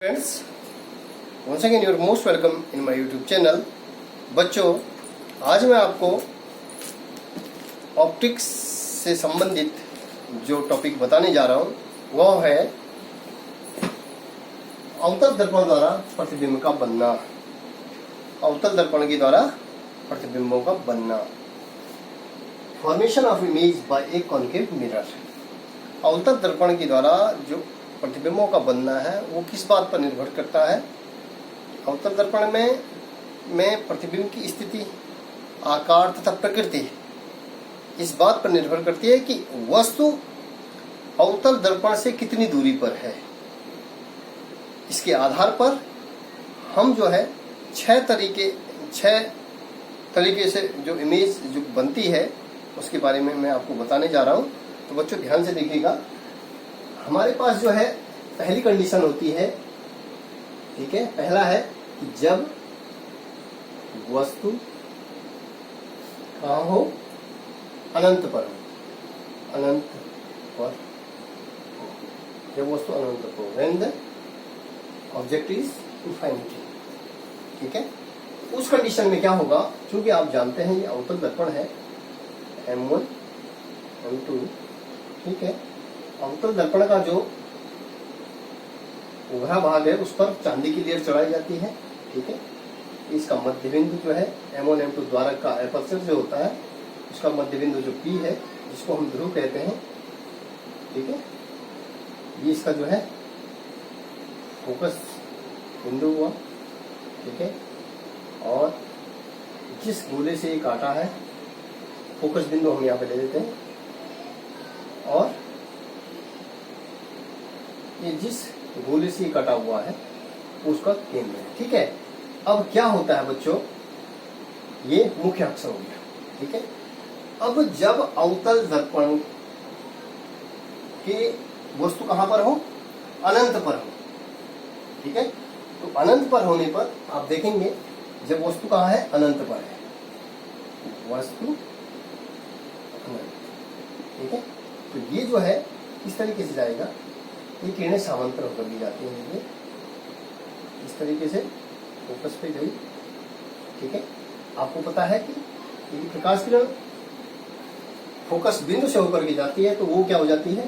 Friends, once again you are most welcome in my YouTube channel। बच्चों, आज मैं आपको ऑप्टिक्स से संबंधित जो टॉपिक बताने जा रहा हूँ वह है अवतल दर्पण द्वारा प्रतिबिंब का बनना। अवतल दर्पण के द्वारा प्रतिबिंबों का बनना, formation of image by a concave mirror. अवतल दर्पण के द्वारा जो प्रतिबिंबों का बनना है वो किस बात पर निर्भर करता है? अवतल दर्पण में प्रतिबिंब की स्थिति, आकार तथा प्रकृति इस बात पर निर्भर करती है कि वस्तु अवतल दर्पण से कितनी दूरी पर है। इसके आधार पर हम जो है छह तरीके से जो इमेज जो बनती है उसके बारे में मैं आपको बताने जा रहा हूँ। तो बच्चों ध्यान से देखिएगा। हमारे पास जो है पहली कंडीशन होती है, ठीक है, पहला है कि जब वस्तु कहाँ हो, अनंत पर हो, अनंत पर हो। जब वस्तु अनंत पर हो, व्हेन द ऑब्जेक्ट इज इनफाइनिटी, ठीक है। उस कंडीशन में क्या होगा, क्योंकि आप जानते हैं ये अवतल दर्पण है M1 M2, ठीक है। अवतल दर्पण का जो उभरा भाग है उस पर चांदी की लेयर चढ़ाई जाती है, ठीक है। इसका मध्य बिंदु जो है M1 M2 द्वारक का एपर्चर जो होता है उसका मध्य बिंदु जो P है जिसको हम ध्रुव कहते हैं, ठीक है। ये इसका जो है फोकस बिंदु हुआ, ठीक है। और जिस गोले से ये काटा है फोकस बिंदु हम यहाँ पे ले लेते हैं, और ये जिस गोले से कटा हुआ है उसका केंद्र है, ठीक है। अब क्या होता है बच्चों, ये मुख्य अक्ष हो गया, ठीक है। अब जब अवतल दर्पण के वस्तु कहां पर हो, अनंत पर हो, ठीक है। तो अनंत पर होने पर आप देखेंगे जब वस्तु कहां है, अनंत पर है, वस्तु अनंत, ठीक है। तो ये जो है इस तरीके से जाएगा, ये किरणें समांतर होकर दी जाती हैं, ये इस तरीके से फोकस पे गई, ठीक है। आपको पता है कि यदि प्रकाश किरण फोकस बिंदु से होकर के जाती है तो वो क्या हो जाती है,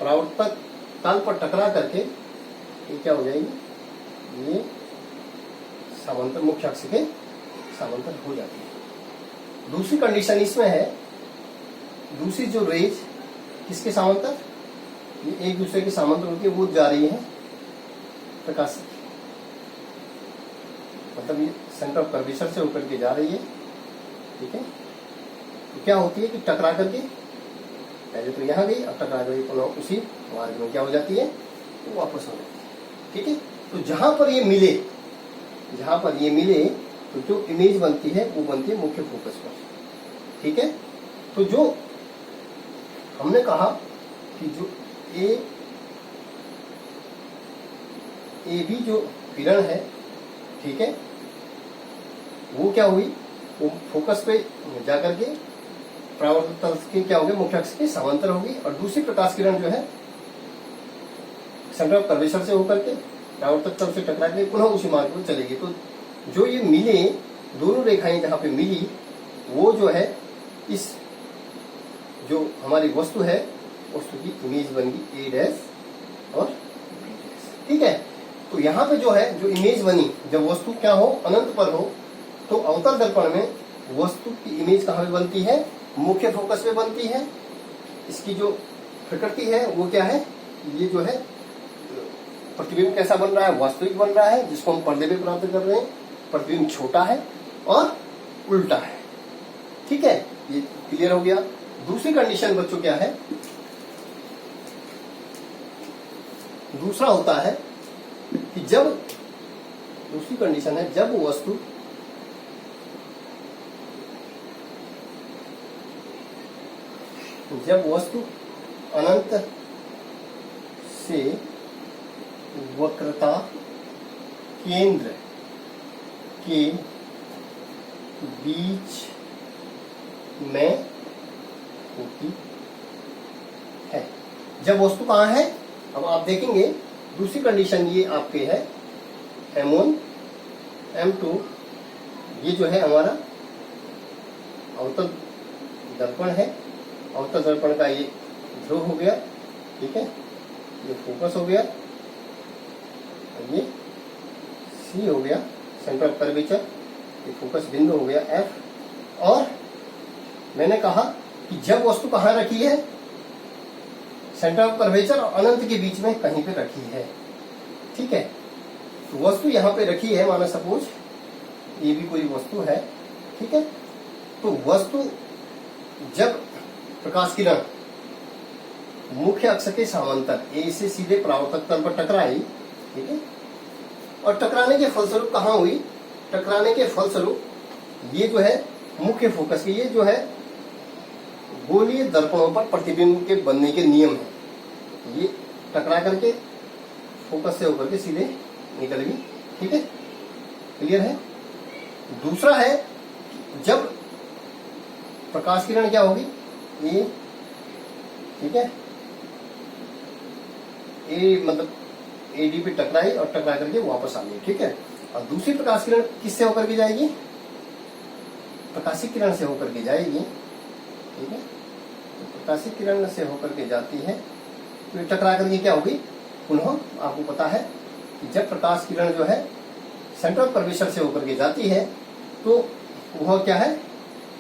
परावर्तक तल पर टकरा करके ये क्या हो जाएगी, ये समांतर मुख्य अक्ष के समांतर हो जाती है। दूसरी कंडीशन इसमें है, दूसरी जो रेज किसके समांतर, ये एक दूसरे के समांतर होती है, वो जा रही है प्रकाश से, मतलब ये सेंटर ऑफ कर्वेचर से होकर के जा रही है, ठीक है। तो क्या होती है कि टकरा करके पहले तो यहाँ गई, अब टकरा गई पुनः उसी मार्ग में क्या हो जाती है, तो वापस हो जाती है, ठीक है। तो जहां पर ये मिले तो जो इमेज बनती है वो बनती है मुख्य फोकस पर, ठीक है। तो जो हमने कहा कि जो ए भी जो किरण है, ठीक है, वो क्या हुई, वो फोकस पे जाकर के परावर्तक तल के क्या हो गए, मुख्य अक्ष के समांतर होगी। और दूसरी प्रकाश किरण जो है सेंटर ऑफ कर्वेचर से होकर के परावर्तक तल से टकरा के पुनः उसी मार्ग पर चलेगी। तो जो ये मिले, दोनों रेखाएं जहां पे मिली, वो जो है इस जो हमारी वस्तु है, वस्तु की इमेज बन गई A' और B', ठीक है। तो यहाँ पे जो है जो इमेज बनी, जब वस्तु क्या हो, अनंत पर हो, तो अवतल दर्पण में वस्तु की इमेज कहाँ पे बनती है, मुख्य फोकस पे बनती है। इसकी जो प्रकृति है वो क्या है, ये जो है प्रतिबिंब कैसा बन रहा है, वास्तविक बन रहा है, जिसको हम पर्दे पे प्राप्त कर रहे हैं। प्रतिबिंब छोटा है और उल्टा है, ठीक है। ये क्लियर हो गया। दूसरी कंडीशन बच्चों क्या है, दूसरा होता है कि दूसरी कंडीशन है जब वस्तु अनंत से वक्रता केंद्र के बीच में होती है। जब वस्तु कहाँ है, अब आप देखेंगे दूसरी कंडीशन ये आपके है M1 M2, ये जो है हमारा अवतल दर्पण है। अवतल दर्पण का ये ध्रुव हो गया, ठीक है, ये फोकस हो गया, और ये C हो गया सेंटर ऑफ कर्वेचर, ये फोकस बिंदु हो गया F। और मैंने कहा कि जब वस्तु कहाँ रखी है, सेंटर ऑफ कर्वेचर और अनंत के बीच में कहीं पे रखी है, ठीक है। तो वस्तु यहाँ पे रखी है, माना सपोज ये भी कोई वस्तु है, ठीक है। तो वस्तु जब प्रकाश किरण मुख्य अक्ष के समांतर ए से सीधे परावर्तक तल पर टकराई, ठीक है, और टकराने के फलस्वरूप कहाँ हुई, टकराने के फलस्वरूप ये जो है मुख्य फोकस के, ये जो है गोलीय दर्पणों पर प्रतिबिंब के बनने के नियम है। ये टकरा करके फोकस से होकर के सीधे निकल गई, ठीक है, क्लियर है। दूसरा है जब प्रकाश किरण क्या होगी, ये, ठीक है, ए मतलब एडी पे टकराई और टकरा करके वापस आ गई, ठीक है। और दूसरी प्रकाश किरण किससे होकर के जाएगी, प्रकाशिक किरण से होकर के जाएगी, ठीक है। तो प्रकाशिक किरण से होकर के जाती है, तो ये टकरा करके क्या होगी, पुनः आपको पता है कि जब प्रकाश किरण जो है सेंटर ऑफ कर्वेचर से होकर के जाती है तो वह क्या है,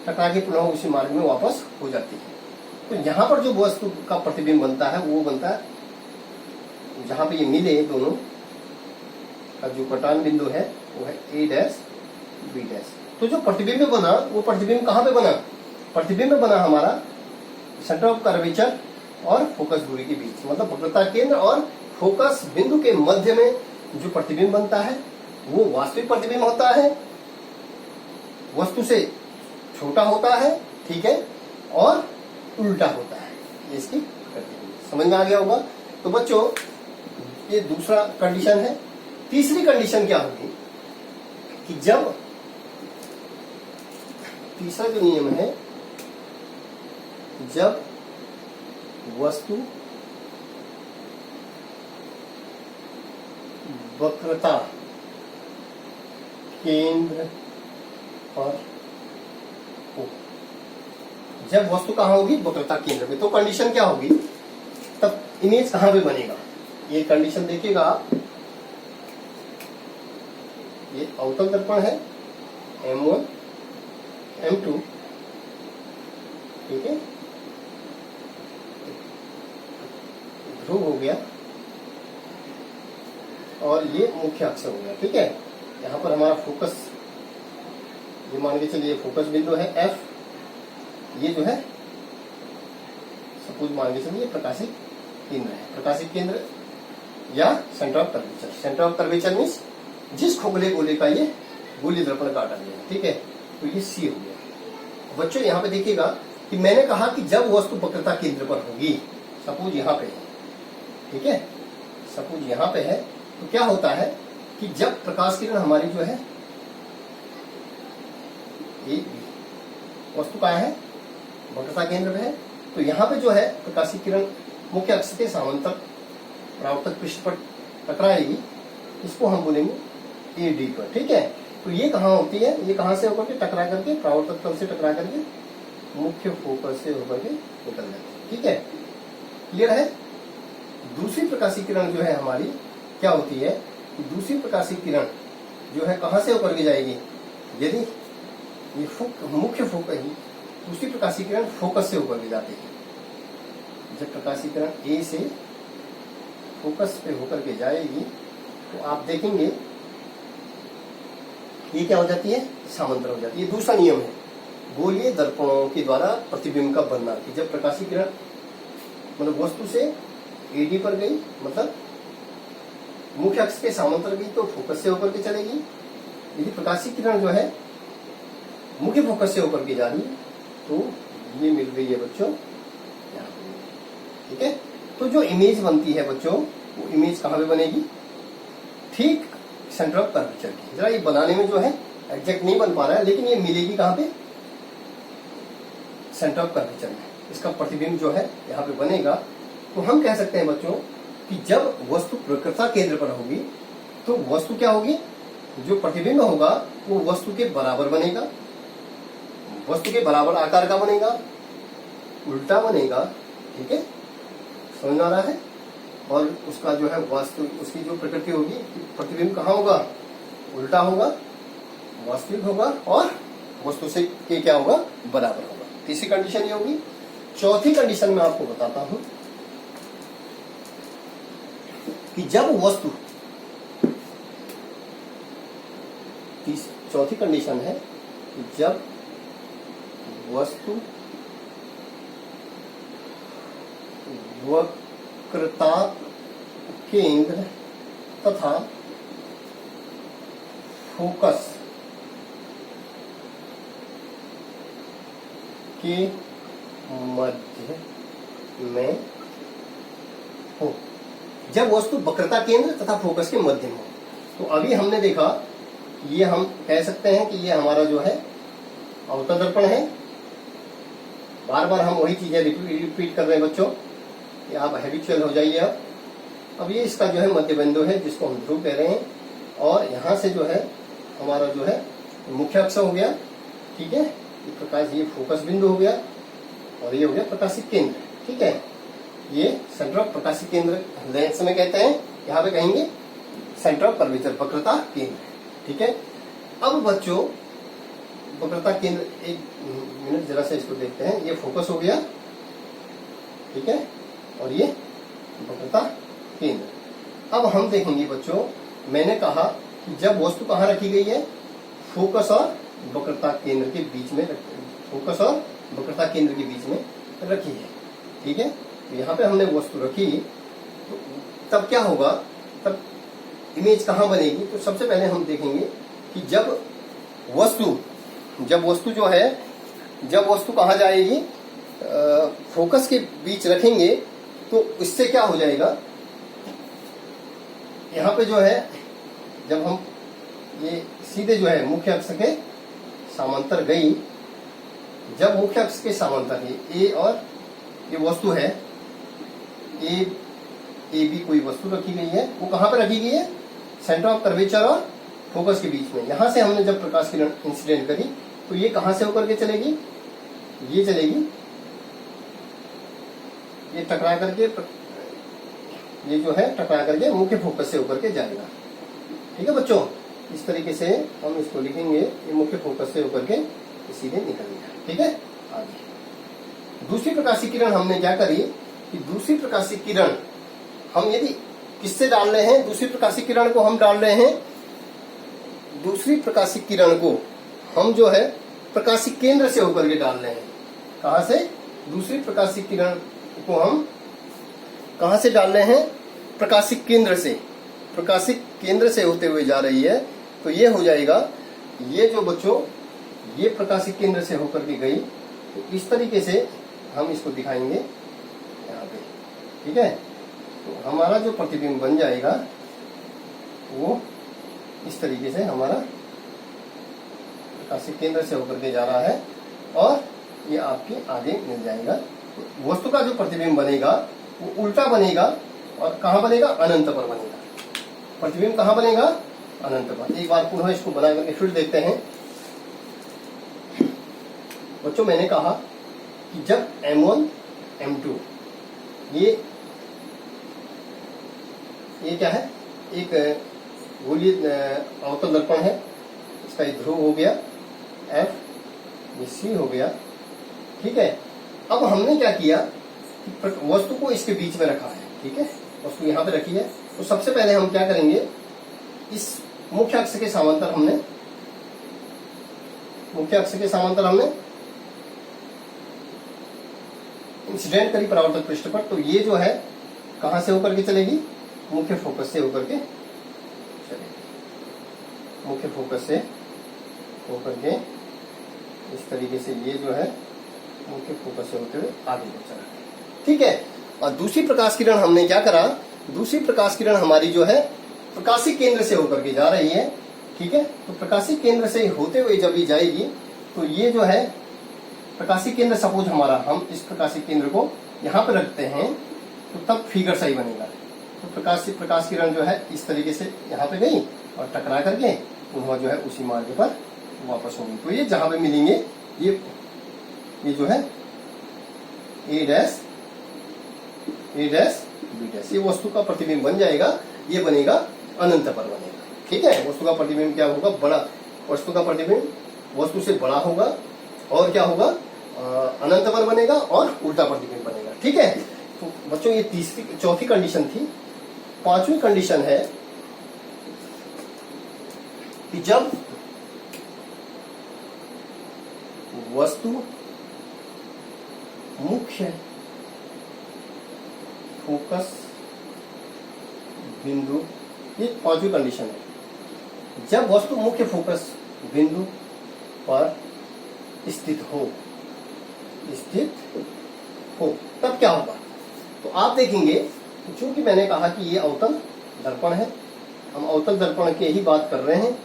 टकरा के पुनः उसी मार्ग में वापस हो जाती है। तो यहाँ पर जो वस्तु का प्रतिबिंब बनता है वो बनता है जहाँ पे ये मिले दोनों का जो कटान बिंदु है वो है A डैश B डैश। तो जो प्रतिबिंब बना वो प्रतिबिंब कहाँ पे बना, प्रतिबिंब बना हमारा सेंटर ऑफ कर्वेचर और फोकस दूरी के बीच, मतलब वक्रता केंद्र और फोकस बिंदु के मध्य में जो प्रतिबिंब बनता है वो वास्तविक प्रतिबिंब होता है, वस्तु से छोटा होता है, ठीक है, और उल्टा होता है। ये इसकी समझ में आ गया होगा। तो बच्चों ये दूसरा कंडीशन है। तीसरी कंडीशन क्या होगी कि जब तीसरा जो नियम है, जब वस्तु वक्रता केंद्र पर हो, जब वस्तु कहाँ होगी, वक्रता केंद्र में, तो कंडीशन क्या होगी, तब इमेज कहाँ पे बनेगा, ये कंडीशन देखिएगा आप। ये अवतल दर्पण है M1 M2, ठीक है, ध्रुव हो गया और ये मुख्य अक्ष हो गया, ठीक है। यहाँ पर हमारा फोकस, ये मान के चलिए फोकस बिंदु है F, ये जो है सपोज मान के चलिए प्रकाशिक केंद्र है, प्रकाशिक केंद्र या centre of curvature. Centre of curvature means जिस खोखले गोले का ये गोली दर्पण काटा गया, ठीक है। तो ये C हो गया। बच्चों यहाँ पे देखिएगा कि मैंने कहा कि जब वस्तु वक्रता केंद्र पर होगी, सपोज यहाँ पे है, ठीक है, सपोज यहाँ पे है, तो क्या होता है कि जब प्रकाश किरण हमारी जो है ये वस्तु कहाँ है, वक्रता केंद्र पे है, तो यहाँ पे जो है प्रकाशिक किरण मुख्य अक्ष के समांतर परावर्तक पृष्ठ पर टकराएगी, इसको हम बोलेंगे AD पर, ठीक है। तो ये कहाँ होती है, ये कहाँ से होकर के टकरा करके परावर्तक तल से टकरा करके मुख्य फोकस से होकर के निकल जाती है, ठीक है, क्लियर है। दूसरी प्रकाशिक किरण जो है हमारी क्या होती है, दूसरी प्रकाशिक किरण जो है कहाँ से होकर के जाएगी, यदि ये मुख्य फोकस, दूसरी प्रकाशिक किरण फोकस से होकर के जाती है, जब प्रकाशिक किरण A से फोकस पे होकर के जाएगी तो आप देखेंगे ये क्या हो जाती है, समांतर हो जाती है। ये दूसरा नियम है गोलीय दर्पणों के द्वारा प्रतिबिंब का बनना, कि जब प्रकाशिक किरण मतलब वस्तु से AD पर गई, मतलब मुख्य अक्ष के समांतर गई, तो फोकस से होकर के चलेगी। यदि प्रकाशिक किरण जो है मुख्य फोकस से होकर के जा रही है तो ये मिल रही है बच्चों यहाँ पे, ठीक है। तो जो इमेज बनती है बच्चों, वो इमेज कहाँ पे बनेगी, ठीक सेंटर ऑफ कर्वेचर की। जरा ये बनाने में जो है एग्जैक्ट नहीं बन पा रहा है, लेकिन ये मिलेगी कहाँ पे, सेंटर ऑफ कर्वेचर में। इसका प्रतिबिंब जो है यहाँ पे बनेगा। तो हम कह सकते हैं बच्चों कि जब वस्तु प्रकृता केंद्र पर होगी तो वस्तु क्या होगी, जो प्रतिबिंब होगा वो वस्तु के बराबर बनेगा, वस्तु के बराबर आकार का बनेगा, उल्टा बनेगा। ठीक है, समझ आ रहा है। और उसका जो है वस्तु, उसकी जो प्रकृति होगी, प्रतिबिंब कहाँ होगा, उल्टा होगा, वास्तविक होगा और वस्तु से के क्या होगा, बराबर होगा। तीसरी कंडीशन ये होगी। चौथी कंडीशन मैं आपको बताता हूं कि जब वस्तु, चौथी कंडीशन है कि जब वस्तु वक्रता केंद्र तथा फोकस के मध्य में हो। जब वस्तु वक्रता केंद्र तथा फोकस के मध्य में हो, तो अभी हमने देखा, ये हम कह सकते हैं कि ये हमारा जो है अवतल दर्पण है। बार बार हम वही चीजें रिपीट कर रहे हैं बच्चों, ये आप हैबिचुअल हो जाइए। अब ये इसका जो है मध्य बिंदु है जिसको हम ध्रुव कह रहे हैं, और यहाँ से जो है हमारा जो है मुख्य अक्ष हो गया। ठीक है, प्रकाश, ये फोकस बिंदु हो गया और ये हो गया प्रकाशिक केंद्र। ठीक है, ये सेंटर ऑफ प्रकाशिक केंद्र लेंस में कहते हैं, यहाँ पे कहेंगे सेंटर ऑफ कर्वेचर, वक्रता केंद्र। ठीक है, अब बच्चों वक्रता केंद्र, एक मिनट जरा से इसको देखते हैं। ये फोकस हो गया, ठीक है, और ये वक्रता केंद्र। अब हम देखेंगे बच्चों, मैंने कहा कि जब वस्तु कहाँ रखी गई है, फोकस और वक्रता केंद्र के बीच में, फोकस और वक्रता केंद्र के बीच में रखी है। ठीक है, तो यहाँ पे हमने वस्तु रखी, तो तब क्या होगा, तब इमेज कहाँ बनेगी। तो सबसे पहले हम देखेंगे कि जब वस्तु जो है, जब वस्तु कहाँ जाएगी, फोकस के बीच रखेंगे, तो इससे क्या हो जाएगा, यहाँ पे जो है जब हम ये सीधे जो है मुख्य अक्ष के समांतर गई, जब मुख्य अक्ष के समांतर है ए और ये वस्तु है, ए बी कोई वस्तु रखी गई है, वो कहाँ पे रखी गई है, सेंटर ऑफ कर्वेचर और फोकस के बीच में। यहां से हमने जब प्रकाश किरण इंसिडेंट करी तो ये कहां से होकर के चलेगी, ये चलेगी, ये टकरा करके, ये जो है टकरा करके मुख्य फोकस से होकर के जाएगा। ठीक है बच्चों, इस तरीके से हम इसको लिखेंगे, ये मुख्य फोकस से होकर के सीधे निकल गया। ठीक है, आगे दूसरी प्रकाशिक किरण हमने क्या करी कि दूसरी प्रकाशिक किरण हम यदि किससे डाल रहे हैं, दूसरी प्रकाशिक किरण को हम डाल रहे हैं, दूसरी प्रकाशिक किरण को हम जो है प्रकाशिक केंद्र से होकर के डाल रहे हैं। कहां से, दूसरी प्रकाशिक किरण को हम कहां से डाल रहे हैं, प्रकाशिक केंद्र से, प्रकाशिक केंद्र से होते हुए जा रही है। तो ये हो जाएगा, ये जो बच्चों ये प्रकाशिक केंद्र से होकर के गई, तो इस तरीके से हम इसको दिखाएंगे यहाँ पे। ठीक है, तो हमारा जो प्रतिबिंब बन जाएगा वो इस तरीके से हमारा प्रकाशिक केंद्र से होकर के जा रहा है, और ये आपके आगे मिल जाएगा। वस्तु का जो प्रतिबिंब बनेगा वो उल्टा बनेगा, और कहाँ बनेगा, अनंत पर बनेगा। प्रतिबिंब कहाँ बनेगा, अनंत पर। एक बार पुनः इसको बना करके फिर देखते हैं बच्चों। मैंने कहा कि जब M1 M2 ये क्या है, एक गोलीय अवतल दर्पण है, इसका एक ध्रुव हो गया F, ये C हो गया। ठीक है, अब हमने क्या किया, वस्तु को इसके बीच में रखा है। ठीक है, वस्तु यहाँ पे रखी है, तो सबसे पहले हम क्या करेंगे, इस मुख्य अक्ष के समांतर हमने इंसिडेंट करी परावर्तक पृष्ठ पर। तो ये जो है कहां से होकर के चलेगी, मुख्य फोकस से होकर के चलेगी, मुख्य फोकस से होकर के इस तरीके से ये जो है मुख्य फोकस से होते हुए आगे बढ़ चला। ठीक है, और दूसरी प्रकाश किरण हमने क्या करा, दूसरी प्रकाश किरण हमारी जो है प्रकाशिक केंद्र से होकर के जा रही है। ठीक है, तो प्रकाशिक केंद्र से होते हुए जब ये जाएगी, तो ये जो है प्रकाशिक केंद्र, सपोज हमारा, हम इस प्रकाशिक केंद्र को यहाँ पे रखते हैं, तो तब फिगर सही बनेगा। तो प्रकाश किरण जो है इस तरीके से यहाँ पे गई और टकरा करके पुनः जो है उसी मार्ग पर वापस होंगी। तो ये जहां पे मिलेंगे ये जो है ए डैश बी डैश, ये वस्तु का प्रतिबिंब बन जाएगा। ये बनेगा अनंत पर बनेगा। ठीक है, वस्तु का प्रतिबिंब क्या होगा, बड़ा, वस्तु का प्रतिबिंब वस्तु से बड़ा होगा और क्या होगा, अनंत पर बनेगा और उल्टा प्रतिबिंब बनेगा। ठीक है, तो बच्चों ये चौथी कंडीशन थी। पांचवी कंडीशन है कि जब वस्तु मुख्य फोकस बिंदु, ये पांचवी कंडीशन है। जब वस्तु मुख्य फोकस बिंदु पर स्थित हो तब क्या होगा। तो आप देखेंगे, चूंकि मैंने कहा कि ये अवतल दर्पण है, हम अवतल दर्पण की ही बात कर रहे हैं।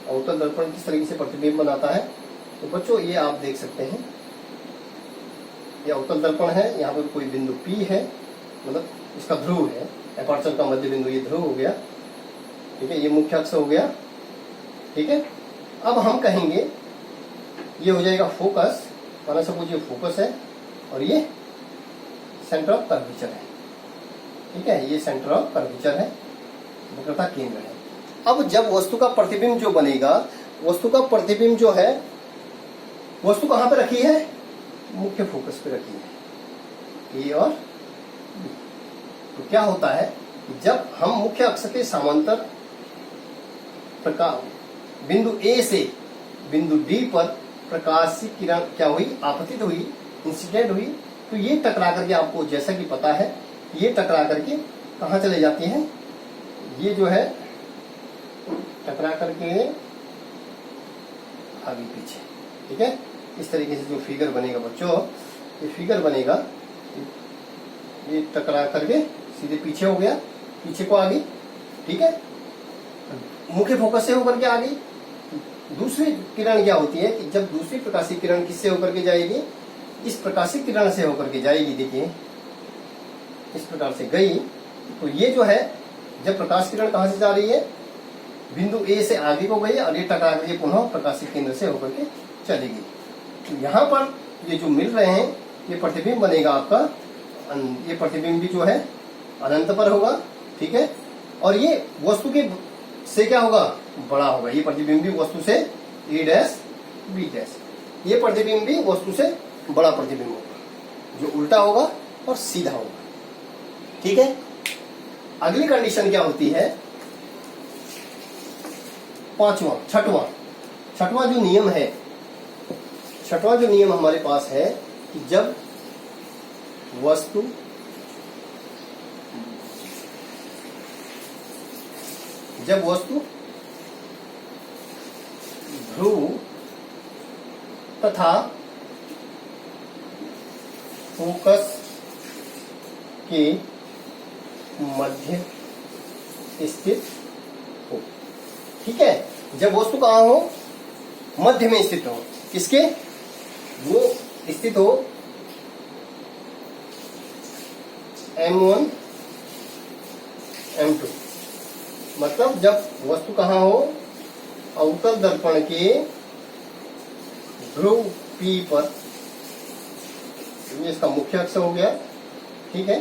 अवतल दर्पण किस तरीके से प्रतिबिंब बनाता है, तो बच्चों ये आप देख सकते हैं, ये अवतल दर्पण है। यहाँ पर कोई बिंदु P है, मतलब इसका ध्रुव है, एपर्चर का मध्य बिंदु ये ध्रुव हो गया। ठीक है, ये मुख्य अक्ष हो गया। ठीक है, अब हम कहेंगे ये हो जाएगा फोकस, माना सपोज ये फोकस है और ये सेंटर ऑफ कर्वेचर है। ठीक है, ये सेंटर ऑफ कर्वेचर है, वक्रता केंद्र है। अब जब वस्तु का प्रतिबिंब जो बनेगा, वस्तु का प्रतिबिंब जो है, वस्तु कहां पे रखी है, मुख्य फोकस पे रखी है, ए और बी। तो क्या होता है, जब हम मुख्य अक्ष के समांतर बिंदु ए से बिंदु डी पर प्रकाश की किरण क्या हुई, आपतित हुई, इंसिडेंट हुई, तो ये टकरा करके, आपको जैसा कि पता है, ये टकरा करके कहाँ चले जाती है, ये जो है टकरा करके आगे पीछे। ठीक है, इस तरीके से जो फिगर बनेगा बच्चों, ये फिगर बनेगा, ये टकरा करके सीधे पीछे हो गया, पीछे को आगे। ठीक है, मुख्य फोकस से होकर के आ गई। दूसरी किरण क्या होती है कि जब दूसरी प्रकाशिक किरण किससे होकर के जाएगी, इस प्रकाशिक किरण से होकर के जाएगी। देखिए इस प्रकार से गई, तो ये जो है, जब प्रकाश किरण कहां से जा रही है, बिंदु ए से आगे को गई और ये टकरा करके पुनः प्रकाशिक केंद्र से होकर के चलेगी। तो यहाँ पर ये जो मिल रहे हैं, ये प्रतिबिंब बनेगा आपका, ये प्रतिबिंब भी जो है अनंत पर होगा। ठीक है, और ये वस्तु के से क्या होगा, बड़ा होगा। ये प्रतिबिंब भी वस्तु से ए डैश बी डैश, ये प्रतिबिंब भी वस्तु से बड़ा प्रतिबिंब होगा, जो उल्टा होगा और सीधा होगा। ठीक है, अगली कंडीशन क्या होती है, छठवां जो नियम है, छठवां जो नियम हमारे पास है कि जब वस्तु ध्रुव तथा फोकस के मध्य स्थित हो। ठीक है, जब वस्तु कहां हो, मध्य में स्थित हो, किसके, वो स्थित हो M1 M2, मतलब जब वस्तु कहां हो, अवतल दर्पण के ध्रुव P पर, ये इसका मुख्य अक्ष हो गया। ठीक है,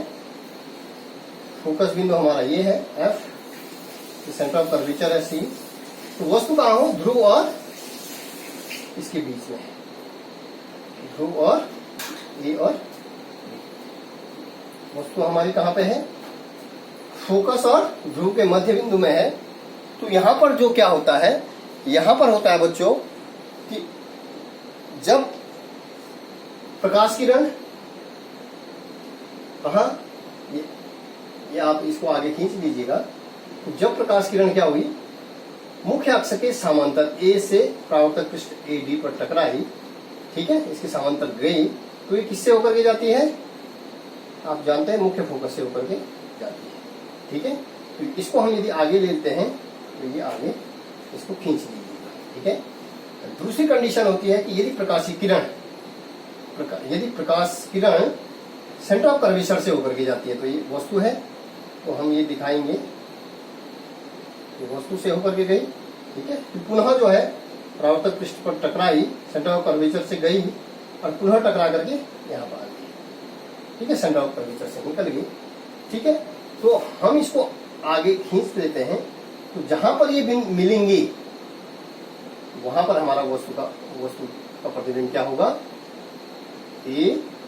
फोकस बिंदु हमारा ये है F, सेंटर ऑफ कर्वेचर है C। तो वस्तु कहां हो, ध्रुव और इसके बीच में है, ध्रुव और A और B। वस्तु हमारी कहां पे है, फोकस और ध्रुव के मध्य बिंदु में है। तो यहां पर जो क्या होता है, यहां पर होता है बच्चों कि जब प्रकाश किरण कहां, ये आप इसको आगे खींच लीजिएगा। तो जब प्रकाश किरण क्या हुई, मुख्य अक्ष के समांतर ए से परावर्तक पृष्ठ ए डी पर टकराई। ठीक है, इसके समांतर गई, तो ये किससे होकर के जाती है, आप जानते हैं, मुख्य फोकस से होकर के जाती है। ठीक है, तो इसको हम यदि आगे लेते हैं तो ये आगे इसको खींच लीजिएगा। ठीक है, दूसरी कंडीशन होती है कि यदि प्रकाश किरण सेंटर ऑफ कर्वेचर से होकर के जाती है, तो ये वस्तु है, तो हम ये दिखाएंगे कि वस्तु से होकर के गई, ठीक है, फिर पुनः जो है परावर्तक पृष्ठ पर टकराई, सेंटर ऑफ कर्वेचर से गई और पुनः टकरा करके यहाँ पर आ गई, ठीक है, सेंटर ऑफ कर्वेचर से निकल गई, ठीक है। तो हम इसको आगे खींच लेते हैं, तो जहां पर ये मिलेंगे वहां पर हमारा वस्तु का प्रतिबिंब क्या होगा, ए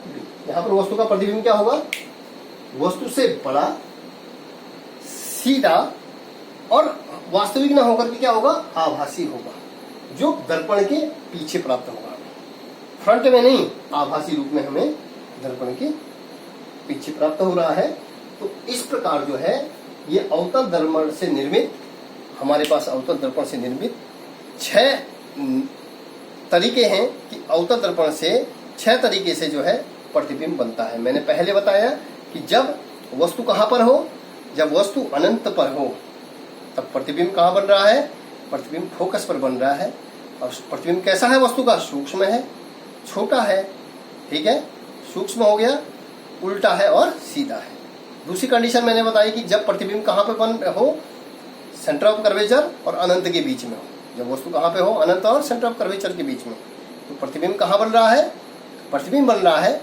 बी। यहां पर वस्तु का प्रतिबिंब क्या होगा, वस्तु से बड़ा, सीधा और वास्तविक ना होकर के क्या होगा, आभासी होगा, जो दर्पण के पीछे प्राप्त होगा, फ्रंट में नहीं, आभासी रूप में हमें दर्पण के पीछे प्राप्त हो रहा है। तो इस प्रकार जो है ये अवतल दर्पण से निर्मित, हमारे पास अवतल दर्पण से निर्मित 6 तरीके हैं कि अवतल दर्पण से 6 तरीके से जो है प्रतिबिंब बनता है। मैंने पहले बताया कि जब वस्तु कहां पर हो, जब वस्तु अनंत पर हो, तब प्रतिबिंब कहां बन रहा है, प्रतिबिंब फोकस पर बन रहा है। और प्रतिबिंब कैसा है वस्तु का, सूक्ष्म है, छोटा है, ठीक है, सूक्ष्म हो गया, उल्टा है और सीधा है। दूसरी कंडीशन मैंने बताई कि जब प्रतिबिंब कहां पे बन हो, सेंटर ऑफ कर्वेचर और अनंत के बीच में हो। जब वस्तु कहां पे हो, अनंत और सेंटर ऑफ कर्वेचर के बीच में, तो प्रतिबिंब कहां बन रहा है, प्रतिबिंब बन रहा है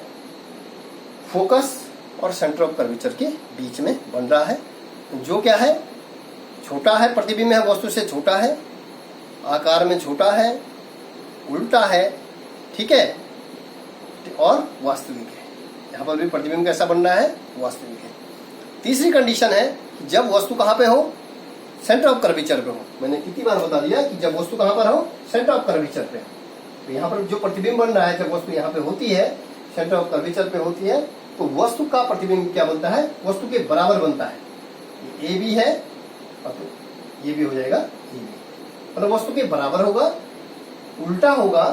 फोकस और सेंटर ऑफ कर्वेचर के बीच में बन रहा है, जो क्या है, छोटा है, प्रतिबिंब है वस्तु से छोटा है, आकार में छोटा है, उल्टा है, ठीक है, और वास्तविक है। यहाँ पर भी प्रतिबिंब कैसा बन रहा है, वास्तविक है। तीसरी कंडीशन है कि जब वस्तु कहां पे हो, सेंटर ऑफ कर्वेचर पे हो। मैंने कितनी बार बता दिया कि जब वस्तु कहां पर हो, सेंटर ऑफ कर्वेचर पे। तो यहाँ पर जो प्रतिबिंब बन रहा है, जब वस्तु यहाँ पे होती है, सेंटर ऑफ कर्वेचर पे होती है, तो वस्तु का प्रतिबिंब क्या बनता है, वस्तु के बराबर बनता है। ए भी है और तो ये भी हो जाएगा ए भी, मतलब वस्तु के बराबर होगा, उल्टा होगा,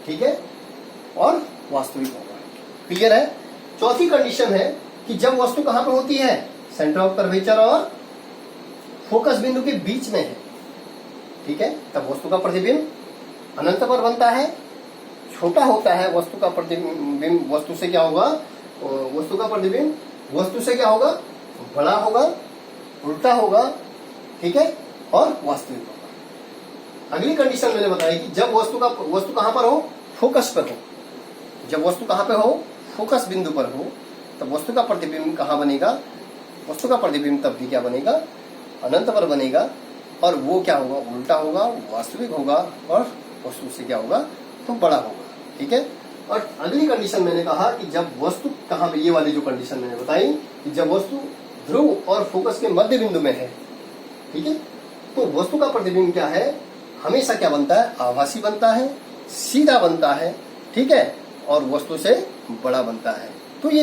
ठीक है, और वास्तविक होगा। क्लियर है। चौथी कंडीशन है कि जब वस्तु कहां पर होती है, सेंटर ऑफ कर्वेचर और फोकस बिंदु के बीच में है, ठीक है, तब वस्तु का प्रतिबिंब अनंत पर बनता है, छोटा होता है। वस्तु का प्रतिबिंब वस्तु से क्या होगा, वस्तु का प्रतिबिंब वस्तु से क्या होगा, बड़ा होगा, उल्टा होगा, ठीक है, और वास्तविक होगा। अगली कंडीशन मैंने बताई कि जब वस्तु कहां पर हो, फोकस पर हो। जब वस्तु कहां पे हो, फोकस बिंदु पर हो, तब वस्तु का प्रतिबिंब कहां बनेगा, वस्तु का प्रतिबिंब तब भी क्या बनेगा, अनंत पर बनेगा, और वो क्या होगा, उल्टा होगा, वास्तविक होगा, और वस्तु से क्या होगा, तो बड़ा होगा, ठीक है। और अगली कंडीशन मैंने कहा कि जब वस्तु कहां पे, ये वाली जो कंडीशन मैंने बताई कि जब वस्तु ध्रुव और फोकस के मध्य बिंदु में है, ठीक है, तो वस्तु का प्रतिबिंब क्या है, हमेशा क्या बनता है, आभासी बनता है, सीधा बनता है, ठीक है, और वस्तु से बड़ा बनता है। तो ये जो